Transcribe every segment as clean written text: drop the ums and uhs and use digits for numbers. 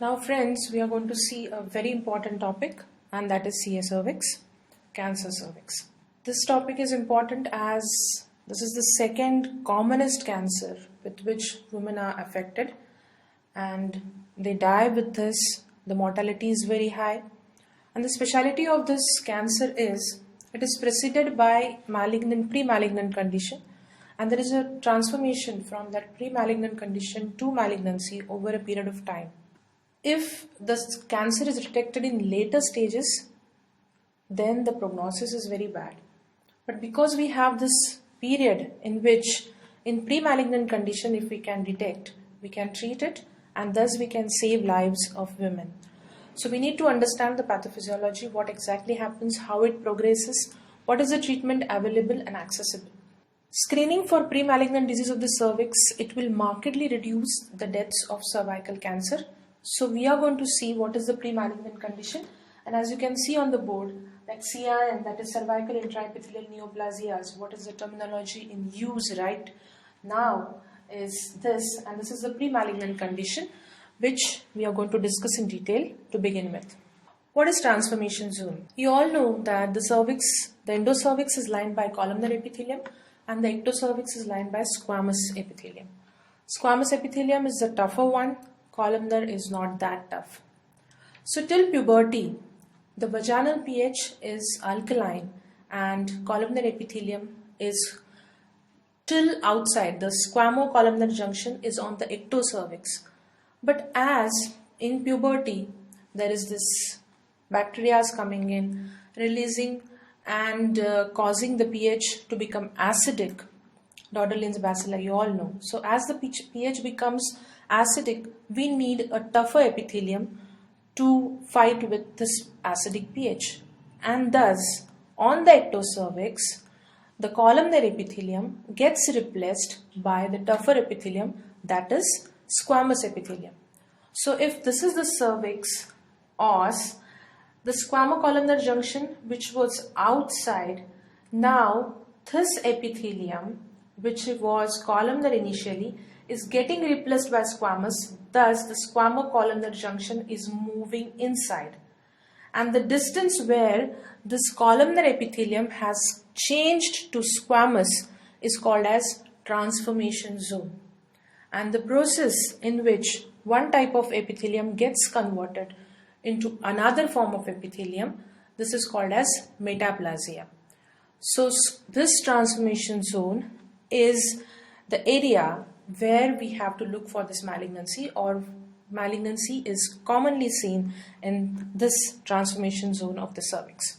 Now friends, we are going to see a very important topic, and that is CA cervix, cancer cervix. This topic is important as this is the second commonest cancer with which women are affected, and they die with this. The mortality is very high, and the speciality of this cancer is it is preceded by pre-malignant condition, and there is a transformation from that pre-malignant condition to malignancy over a period of time. If the cancer is detected in later stages, then the prognosis is very bad. But because we have this period in which in pre-malignant condition, if we can detect, we can treat it, and thus we can save lives of women. So we need to understand the pathophysiology, what exactly happens, how it progresses, what is the treatment available and accessible. Screening for pre-malignant disease of the cervix, it will markedly reduce the deaths of cervical cancer. So we are going to see what is the pre-malignant condition, and as you can see on the board, that CIN, that is cervical intraepithelial neoplasias, what is the terminology in use right now is this, and this is the pre-malignant condition which we are going to discuss in detail to begin with. What is transformation zone? You all know that the endocervix is lined by columnar epithelium and the ectocervix is lined by squamous epithelium. Squamous epithelium is the tougher one, columnar is not that tough. So till puberty, the vaginal pH is alkaline and columnar epithelium is till outside. The squamo-columnar junction is on the ectocervix. But as in puberty, there is this bacteria coming in, releasing and causing the pH to become acidic. Dodderlin's bacilli, you all know. So as the pH becomes acidic, we need a tougher epithelium to fight with this acidic pH. And thus, on the ectocervix, the columnar epithelium gets replaced by the tougher epithelium, that is squamous epithelium. So if this is the cervix os, the squamocolumnar junction which was outside, now this epithelium which was columnar initially is getting replaced by squamous, thus the squamocolumnar junction is moving inside. And the distance where this columnar epithelium has changed to squamous is called as transformation zone. And the process in which one type of epithelium gets converted into another form of epithelium, this is called as metaplasia. So this transformation zone is the area where we have to look for this malignancy, or malignancy is commonly seen in this transformation zone of the cervix.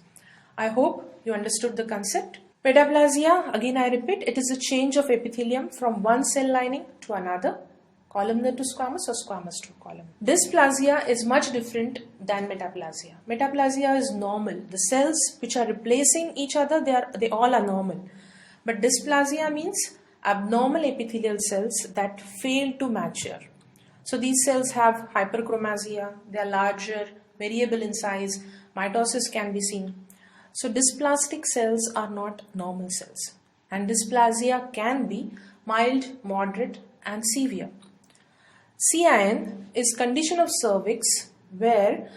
I hope you understood the concept. Metaplasia, again I repeat, it is a change of epithelium from one cell lining to another, columnar to squamous or squamous to columnar. Dysplasia is much different than metaplasia. Metaplasia is normal. The cells which are replacing each other, they all are normal. But dysplasia means abnormal epithelial cells that fail to mature. So these cells have hyperchromasia, they are larger, variable in size, mitosis can be seen. So dysplastic cells are not normal cells, and dysplasia can be mild, moderate and severe. CIN is condition of cervix where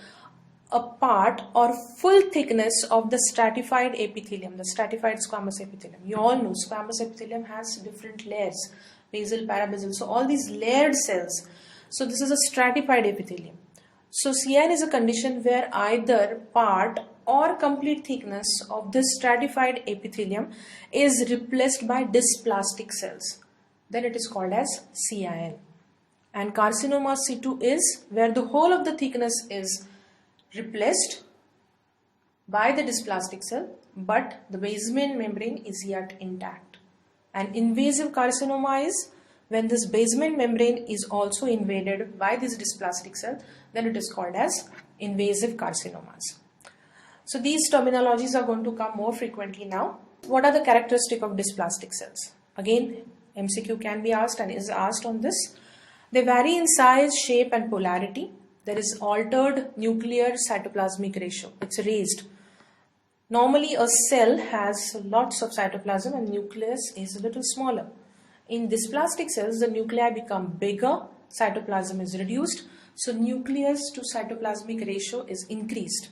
a part or full thickness of the stratified epithelium, the stratified squamous epithelium. You all know squamous epithelium has different layers, basal, parabasal. So all these layered cells. So this is a stratified epithelium. So CIN is a condition where either part or complete thickness of this stratified epithelium is replaced by dysplastic cells. Then it is called as CIN. And carcinoma situ is where the whole of the thickness is replaced by the dysplastic cell, but the basement membrane is yet intact. And invasive carcinoma is when this basement membrane is also invaded by this dysplastic cell, then it is called as invasive carcinomas. So these terminologies are going to come more frequently now. What are the characteristics of dysplastic cells? Again, MCQ can be asked and is asked on this. They vary in size, shape and polarity. There is altered nuclear cytoplasmic ratio. It's raised. Normally a cell has lots of cytoplasm and nucleus is a little smaller. In dysplastic cells, the nuclei become bigger, cytoplasm is reduced. So nucleus to cytoplasmic ratio is increased.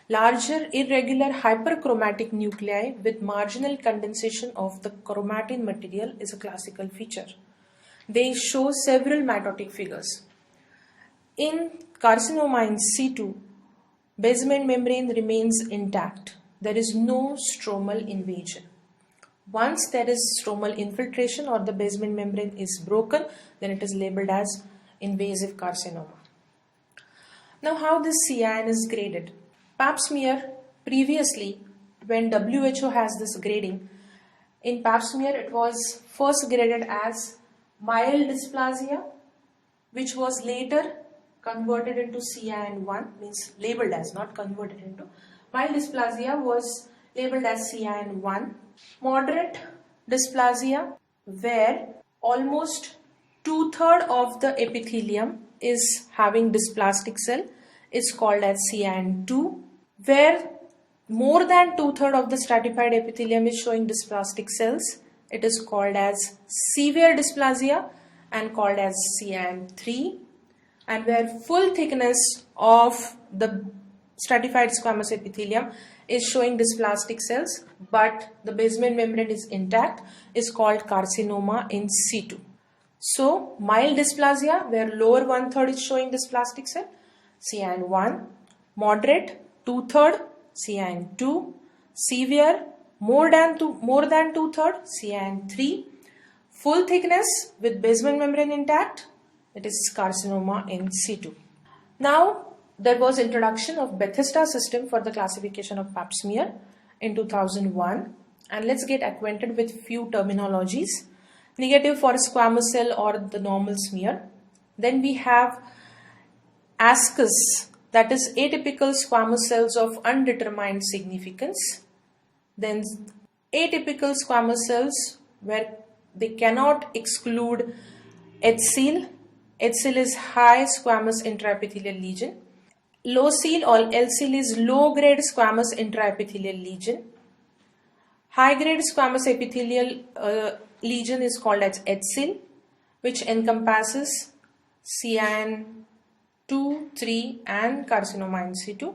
Larger irregular hyperchromatic nuclei with marginal condensation of the chromatin material is a classical feature. They show several mitotic figures. In carcinoma in situ, basement membrane remains intact. There is no stromal invasion. Once there is stromal infiltration or the basement membrane is broken, then it is labeled as invasive carcinoma. Now, how this CIN is graded? Pap smear, previously when WHO has this grading, in Pap smear it was first graded as mild dysplasia, which was later converted into CIN1, means labeled as, not converted into. Mild dysplasia was labeled as CIN1. Moderate dysplasia, where almost 2/3 of the epithelium is having dysplastic cell, is called as CIN2. Where more than 2/3 of the stratified epithelium is showing dysplastic cells, it is called as severe dysplasia and called as CIN3. And where full thickness of the stratified squamous epithelium is showing dysplastic cells but the basement membrane is intact, is called carcinoma in situ. So mild dysplasia, where lower 1/3 is showing dysplastic cell, CIN1. Moderate, 2/3, CIN2. Severe, more than 2/3, CIN3. Full thickness with basement membrane intact, it is carcinoma in situ. Now, there was introduction of Bethesda system for the classification of Pap smear in 2001, and let's get acquainted with few terminologies. Negative for squamous cell or the normal smear. Then we have ASCUS, that is atypical squamous cells of undetermined significance. Then atypical squamous cells where they cannot exclude HSIL. HSIL is high squamous intraepithelial lesion. Low seal or LSIL is low grade squamous intraepithelial lesion. High grade squamous epithelial lesion is called as HSIL, which encompasses CIN2, 3 and carcinoma in situ.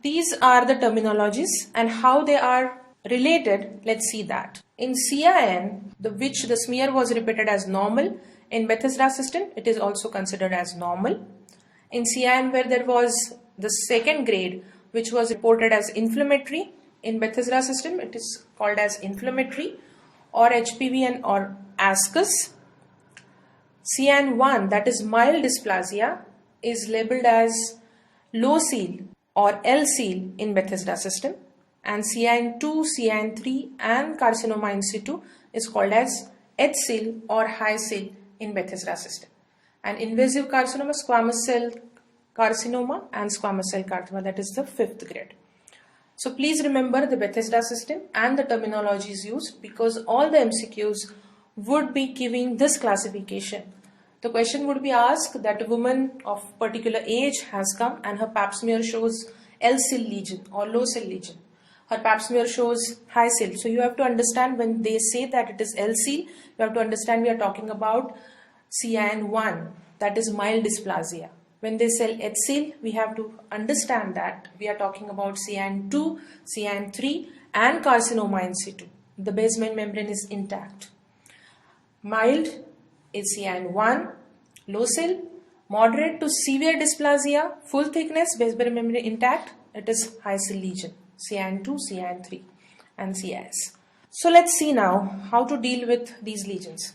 These are the terminologies and how they are related. Let's see that. In CIN, which the smear was repeated as normal, in Bethesda system it is also considered as normal. In CIN, where there was the second grade which was reported as inflammatory, in Bethesda system it is called as inflammatory or HPV and or ASCUS. CIN1, that is mild dysplasia, is labeled as low seal or LSEAL in Bethesda system, and CIN2, CIN3 and carcinoma in situ is called as HSIL or high seal in Bethesda system. And invasive carcinoma, squamous cell carcinoma and squamous cell carcinoma, that is the 5th grade. So please remember the Bethesda system and the terminologies used, because all the MCQs would be giving this classification. The question would be asked that a woman of particular age has come and her Pap smear shows LSIL lesion or low cell lesion. Her Pap smear shows high cell. So you have to understand when they say that it is LSIL, you have to understand we are talking about CIN1, that is mild dysplasia. When they say HSIL, we have to understand that we are talking about CIN2, CIN3 and carcinoma in situ. The basement membrane is intact. Mild is CIN1, low cell. Moderate to severe dysplasia, full thickness, basement membrane intact, it is high cell lesion, CIN2, CIN3 and CIS. So let's see now how to deal with these lesions.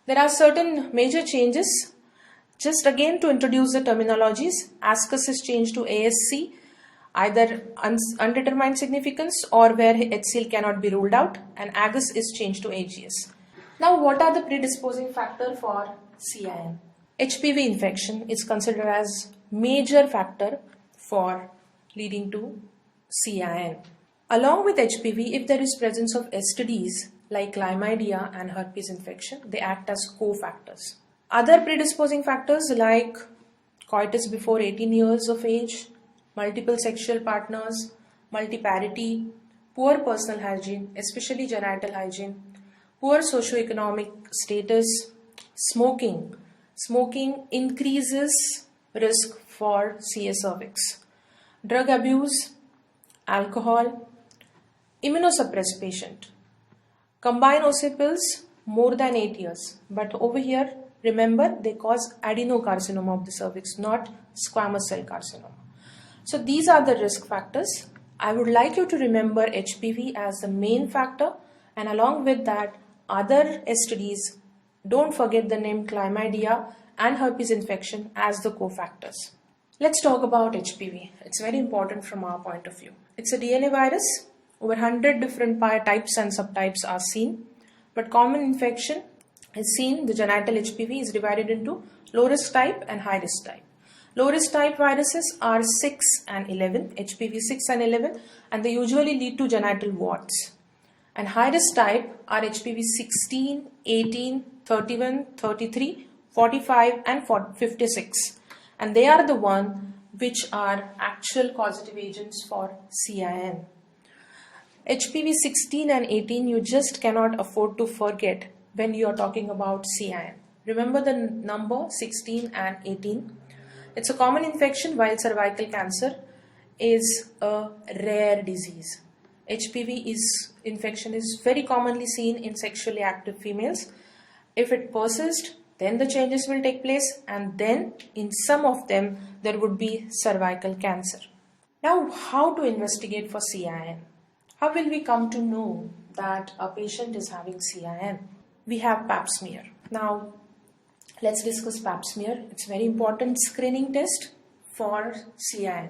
There are certain major changes. Just again to introduce the terminologies, ASCUS is changed to ASC, either undetermined significance or where HSIL cannot be ruled out, and AGUS is changed to AGS. Now, what are the predisposing factors for CIN? HPV infection is considered as major factor for leading to CIN. Along with HPV, if there is presence of STDs like chlamydia and herpes infection, they act as cofactors. Other predisposing factors like coitus before 18 years of age, multiple sexual partners, multiparity, poor personal hygiene, especially genital hygiene, poor socioeconomic status, smoking. Smoking increases risk for CA cervix. Drug abuse, alcohol, immunosuppressed patient. Combine OC pills more than 8 years. But over here, remember, they cause adenocarcinoma of the cervix, not squamous cell carcinoma. So these are the risk factors. I would like you to remember HPV as the main factor, and along with that, other STDs. Don't forget the name chlamydia and herpes infection as the cofactors. Let's talk about HPV. It's very important from our point of view. It's a DNA virus. Over 100 different types and subtypes are seen. But common infection is seen. The genital HPV is divided into low risk type and high risk type. Low risk type viruses are 6 and 11, HPV 6 and 11, and they usually lead to genital warts. And high risk type are HPV 16, 18, 31, 33, 45 and 56. And they are the one which are actual causative agents for CIN. HPV 16 and 18 you just cannot afford to forget when you are talking about CIN. Remember the number 16 and 18. It's a common infection while cervical cancer is a rare disease. HPV infection is very commonly seen in sexually active females. If it persists, then the changes will take place, and then in some of them there would be cervical cancer. Now, how to investigate for CIN? How will we come to know that a patient is having CIN? We have Pap smear. Now, let's discuss Pap smear. It's a very important screening test for CIN.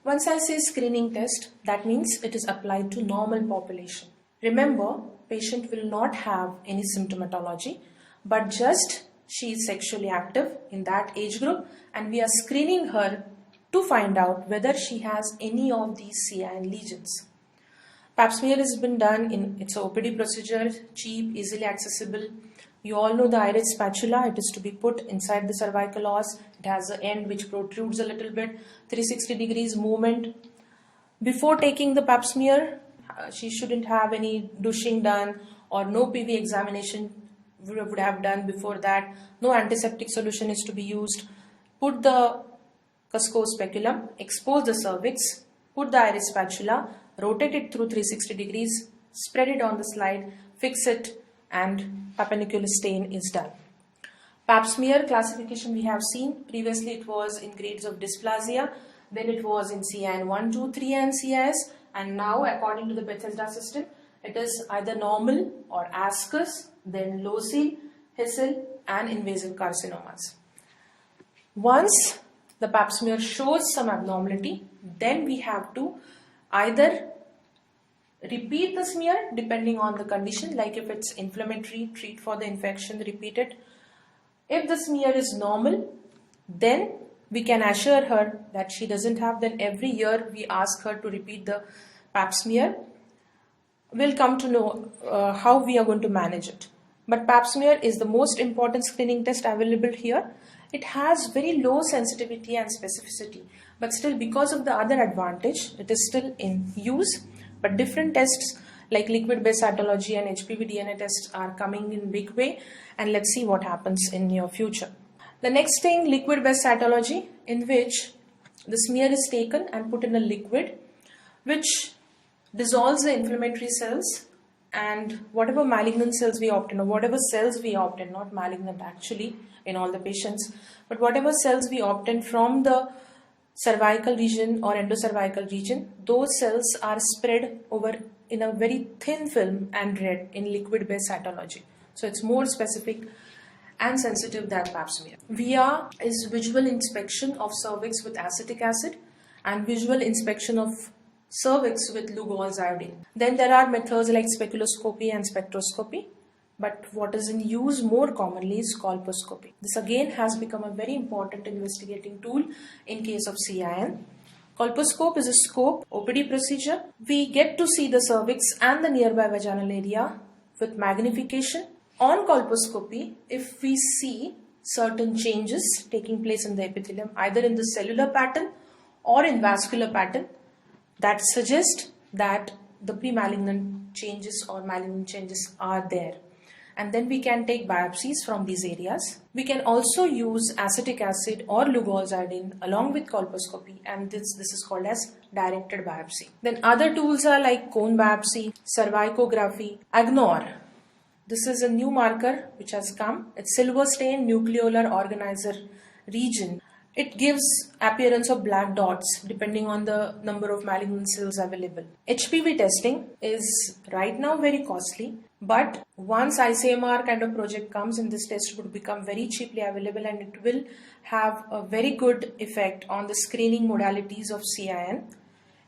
Once I say screening test, that means it is applied to normal population. Remember, patient will not have any symptomatology, but just she is sexually active in that age group, and we are screening her to find out whether she has any of these CIN lesions. Pap smear has been done it's an OPD procedure, cheap, easily accessible. You all know the iris spatula. It is to be put inside the cervical os. It has an end which protrudes a little bit, 360 degrees movement. Before taking the Pap smear, she shouldn't have any douching done, or no PV examination would have done before that. No antiseptic solution is to be used. Put the Cusco speculum, expose the cervix, put the iris spatula, rotate it through 360 degrees, spread it on the slide, fix it, and papaniculus stain is done. Pap smear classification we have seen. Previously it was in grades of dysplasia, then it was in CIN 1, 2, 3 and CIS, and now according to the Bethesda system, it is either normal or ascus, then locile, hissile and invasive carcinomas. Once the Pap smear shows some abnormality, then we have to either repeat the smear depending on the condition, like if it's inflammatory, treat for the infection, repeat it. If the smear is normal, then we can assure her that she doesn't have, then every year we ask her to repeat the Pap smear. We'll come to know how we are going to manage it. But Pap smear is the most important screening test available here. It has very low sensitivity and specificity, but still because of the other advantage, it is still in use. But different tests like liquid-based cytology and HPV DNA tests are coming in big way, and let's see what happens in near future. The next thing, liquid-based cytology, in which the smear is taken and put in a liquid which dissolves the inflammatory cells, and whatever malignant cells we obtain, or whatever cells we obtain, not malignant actually in all the patients, but whatever cells we obtain from the cervical region or endocervical region, those cells are spread over in a very thin film and read in liquid-based cytology. So it's more specific and sensitive than Pap smear. VIA is visual inspection of cervix with acetic acid and visual inspection of cervix with Lugol's iodine. Then there are methods like speculoscopy and spectroscopy. But what is in use more commonly is colposcopy. This again has become a very important investigating tool in case of CIN. Colposcope is a scope OPD procedure. We get to see the cervix and the nearby vaginal area with magnification. On colposcopy, if we see certain changes taking place in the epithelium, either in the cellular pattern or in vascular pattern, that suggests that the pre-malignant changes or malignant changes are there. and then we can take biopsies from these areas. We can also use acetic acid or Lugol's iodine along with colposcopy, and this is called as directed biopsy. Then other tools are like cone biopsy, cervicography, AGNOR. This is a new marker which has come. It's silver stain nucleolar organizer region. It gives appearance of black dots depending on the number of malignant cells available. HPV testing is right now very costly, but once ICMR kind of project comes in, this test would become very cheaply available, and it will have a very good effect on the screening modalities of CIN.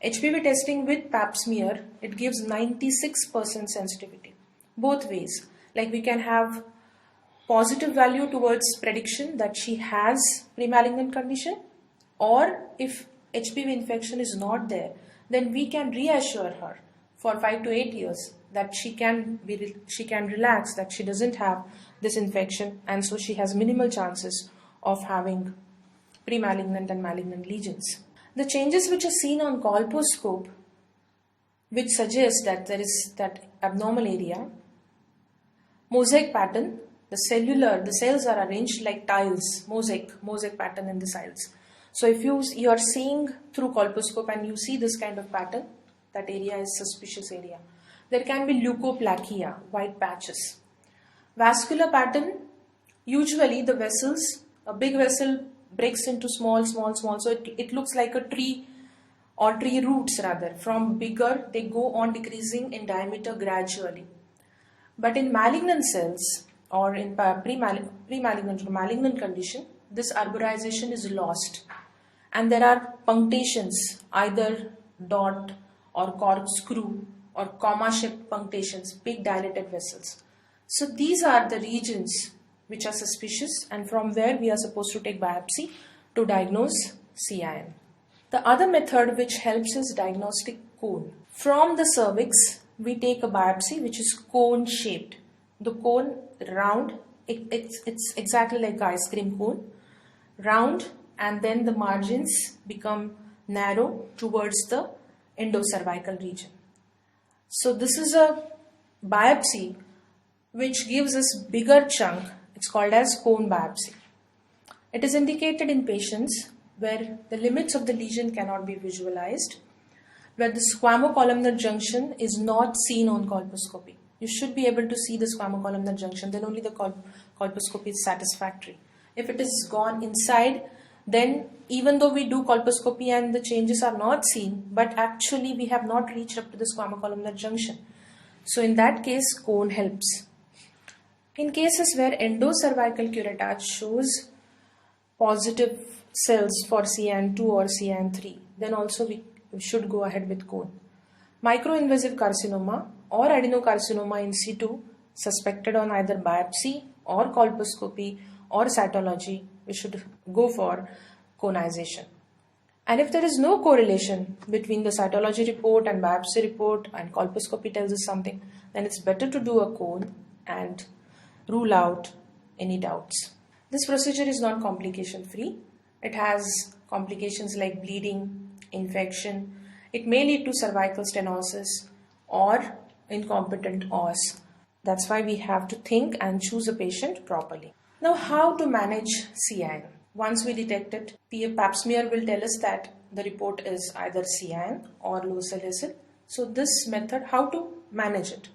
HPV testing with pap smear, it gives 96% sensitivity both ways. Like we can have positive value towards prediction that she has pre-malignant condition, or if HPV infection is not there, then we can reassure her for 5 to 8 years that she can relax, that she doesn't have this infection, and so she has minimal chances of having pre-malignant and malignant lesions. The changes which are seen on colposcope, which suggest that there is that abnormal area, mosaic pattern. The cells are arranged like tiles, mosaic pattern in the cells. So if you are seeing through colposcope and you see this kind of pattern, that area is suspicious area. There can be leukoplakia, white patches. Vascular pattern, usually the vessels, a big vessel breaks into small, so it looks like a tree or tree roots rather. From bigger, they go on decreasing in diameter gradually. But in malignant cells, or in pre-malignant or malignant condition, this arborization is lost, and there are punctations, either dot or corkscrew or comma-shaped punctations, big dilated vessels. So these are the regions which are suspicious, and from where we are supposed to take biopsy to diagnose CIN. The other method which helps is diagnostic cone. From the cervix, we take a biopsy which is cone-shaped. The cone round, it's exactly like ice cream cone, round, and then the margins become narrow towards the endocervical region. So this is a biopsy which gives us bigger chunk. It's called as cone biopsy. It is indicated in patients where the limits of the lesion cannot be visualized, where the squamocolumnar junction is not seen on colposcopy. You should be able to see the squamocolumnar junction, then only the colposcopy is satisfactory. If it is gone inside, then even though we do colposcopy and the changes are not seen, but actually we have not reached up to the squamocolumnar junction. So in that case, cone helps. In cases where endocervical curettage shows positive cells for CIN2 or CIN3, then also we should go ahead with cone. Microinvasive carcinoma or adenocarcinoma in situ suspected on either biopsy or colposcopy or cytology, we should go for conization. And if there is no correlation between the cytology report and biopsy report and colposcopy tells us something, then it's better to do a cone and rule out any doubts. This procedure is not complication free. It has complications like bleeding, infection. It may lead to cervical stenosis or incompetent os. That's why we have to think and choose a patient properly. Now, how to manage CIN? Once we detect it, pap smear will tell us that the report is either CIN or low salicil. So this method, how to manage it?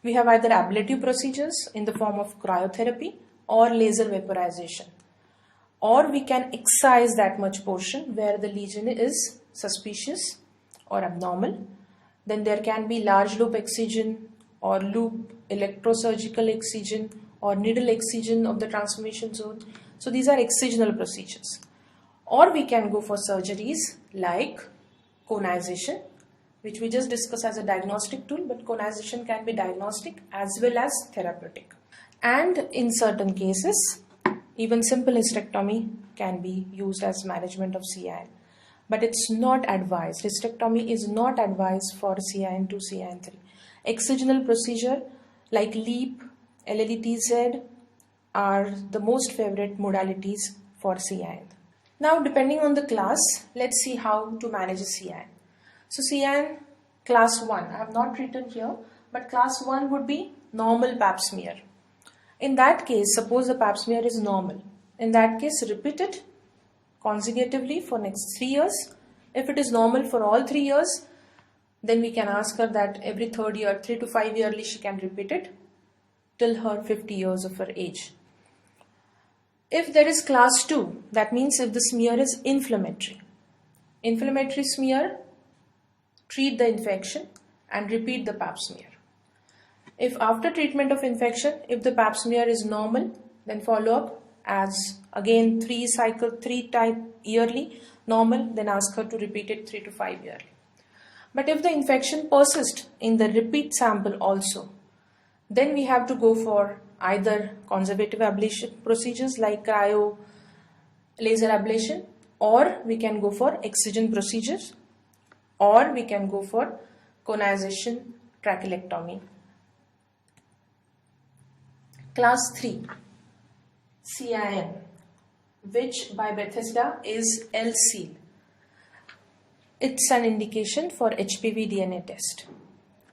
We have either ablative procedures in the form of cryotherapy or laser vaporization. Or we can excise that much portion where the lesion is suspicious or abnormal. Then there can be large loop excision or loop electrosurgical excision or needle excision of the transformation zone. So these are excisional procedures. Or we can go for surgeries like conization, which we just discussed as a diagnostic tool, but conization can be diagnostic as well as therapeutic. And in certain cases, even simple hysterectomy can be used as management of CIN. But it's not advised. Hysterectomy is not advised for CIN2, CIN3. Excisional procedure like LEAP, LLETZ are the most favorite modalities for CIN. Now, depending on the class, let's see how to manage a CIN. So CIN class 1, I have not written here, but class 1 would be normal pap smear. In that case, suppose the pap smear is normal. In that case, repeat it consecutively for next 3 years. If it is normal for all 3 years, then we can ask her that every third year, 3 to 5 yearly, she can repeat it till her 50 years of her age. If there is class 2, that means if the smear is inflammatory. Inflammatory smear, treat the infection and repeat the pap smear. If after treatment of infection, if the pap smear is normal, then follow up as again 3 type yearly, normal, then ask her to repeat it 3 to 5 yearly. But if the infection persists in the repeat sample also, then we have to go for either conservative ablation procedures like cryo laser ablation, or we can go for excision procedures, or we can go for conization trachelectomy. Class 3, CIN, which by Bethesda is L-seal. It's an indication for HPV DNA test.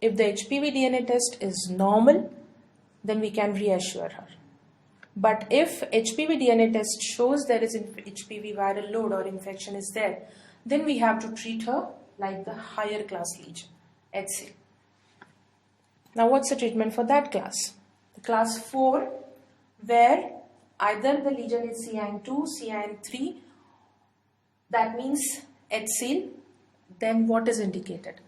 If the HPV DNA test is normal, then we can reassure her. But if HPV DNA test shows there is HPV viral load or infection is there, then we have to treat her like the higher class lesion, HCL. Now what's the treatment for that class? The class 4, where either the lesion is CIN2, CIN3, that means HCL, then what is indicated?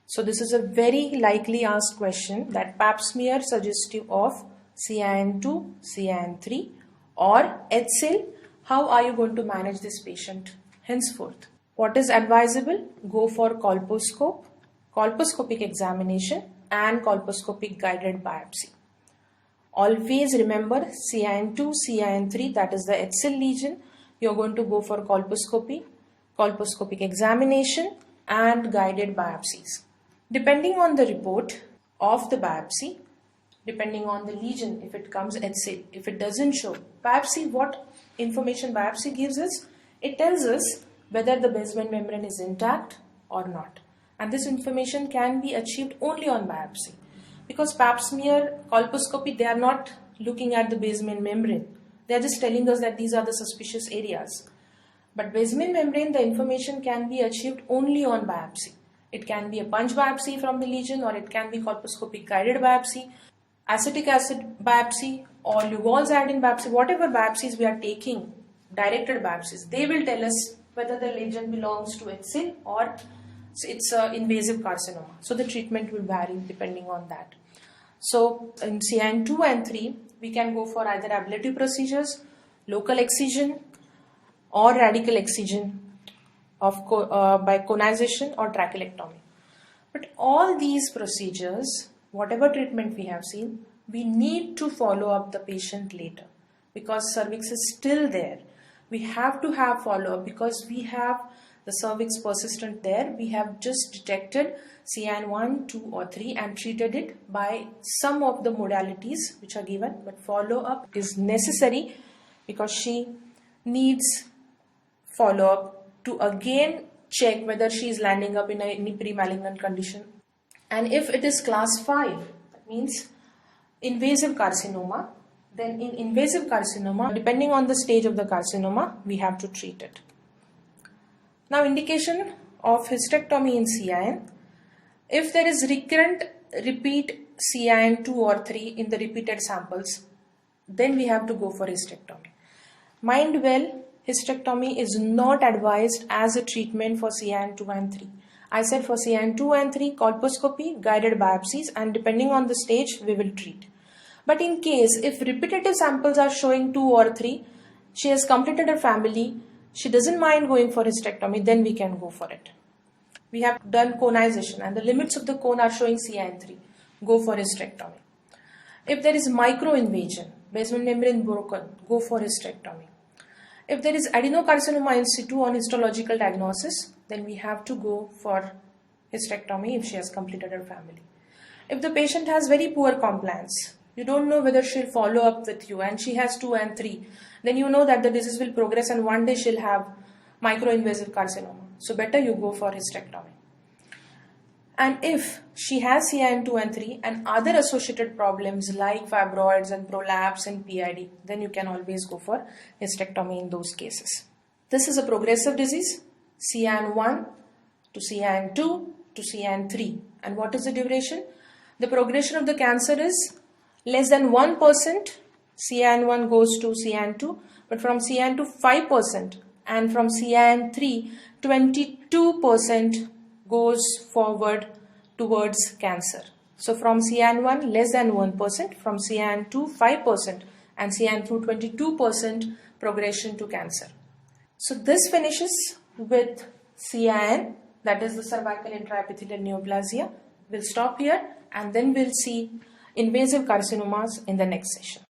So this is a very likely asked question, that pap smear suggestive of CIN2, CIN3 or HCL. How are you going to manage this patient henceforth? What is advisable? Go for colposcope, colposcopic examination and colposcopic guided biopsy. Always remember CIN2, CIN3, that is the HCL lesion. You are going to go for colposcopy, colposcopic examination and guided biopsies. Depending on the report of the biopsy, depending on the lesion, if it comes HCL, if it doesn't show, biopsy, what information biopsy gives us? It tells us whether the basement membrane is intact or not. And this information can be achieved only on biopsy. Because pap smear, colposcopy, they are not looking at the basement membrane. They are just telling us that these are the suspicious areas. But basement membrane, the information can be achieved only on biopsy. It can be a punch biopsy from the lesion, or it can be colposcopic guided biopsy, acetic acid biopsy, or Lugol's iodine biopsy. Whatever biopsies we are taking, directed biopsies, they will tell us whether the lesion belongs to HCL or it's an invasive carcinoma. So the treatment will vary depending on that. So in CIN2 and 3, we can go for either ablative procedures, local excision or radical excision of by conization or trachelectomy. But all these procedures, whatever treatment we have seen, we need to follow up the patient later because cervix is still there. We have to have follow-up because we have the cervix persistent there. We have just detected CIN1, 2 or 3 and treated it by some of the modalities which are given, but follow-up is necessary because she needs follow-up to again check whether she is landing up in any pre-malignant condition. And if it is class 5, that means invasive carcinoma, then in invasive carcinoma, depending on the stage of the carcinoma, we have to treat it. Now, indication of hysterectomy in CIN. If there is recurrent repeat CIN2 or 3 in the repeated samples, then we have to go for hysterectomy. Mind well, hysterectomy is not advised as a treatment for CIN2 and 3. I said for CIN2 and 3, colposcopy, guided biopsies, and depending on the stage, we will treat. But in case, if repetitive samples are showing 2 or 3, she has completed her family, she doesn't mind going for hysterectomy, then we can go for it. We have done conization and the limits of the cone are showing CIN3. Go for hysterectomy. If there is microinvasion, basement membrane broken, go for hysterectomy. If there is adenocarcinoma in situ on histological diagnosis, then we have to go for hysterectomy if she has completed her family. If the patient has very poor compliance, you don't know whether she'll follow up with you and she has 2 and 3, then you know that the disease will progress and one day she'll have microinvasive carcinoma. So better you go for hysterectomy. And if she has CIN 2 and 3 and other associated problems like fibroids and prolapse and PID, then you can always go for hysterectomy in those cases. This is a progressive disease, CIN 1 to CIN 2 to CIN 3. And what is the duration? The progression of the cancer is less than 1%, CIN 1 goes to CIN 2, but from CIN 2 5%, and from CIN 3 22% goes forward towards cancer. So from CIN 1 less than 1%, from CIN 2 5%, and CIN 2 22% progression to cancer. So this finishes with CIN, that is the cervical intraepithelial neoplasia. We'll stop here and then we'll see invasive carcinomas in the next session.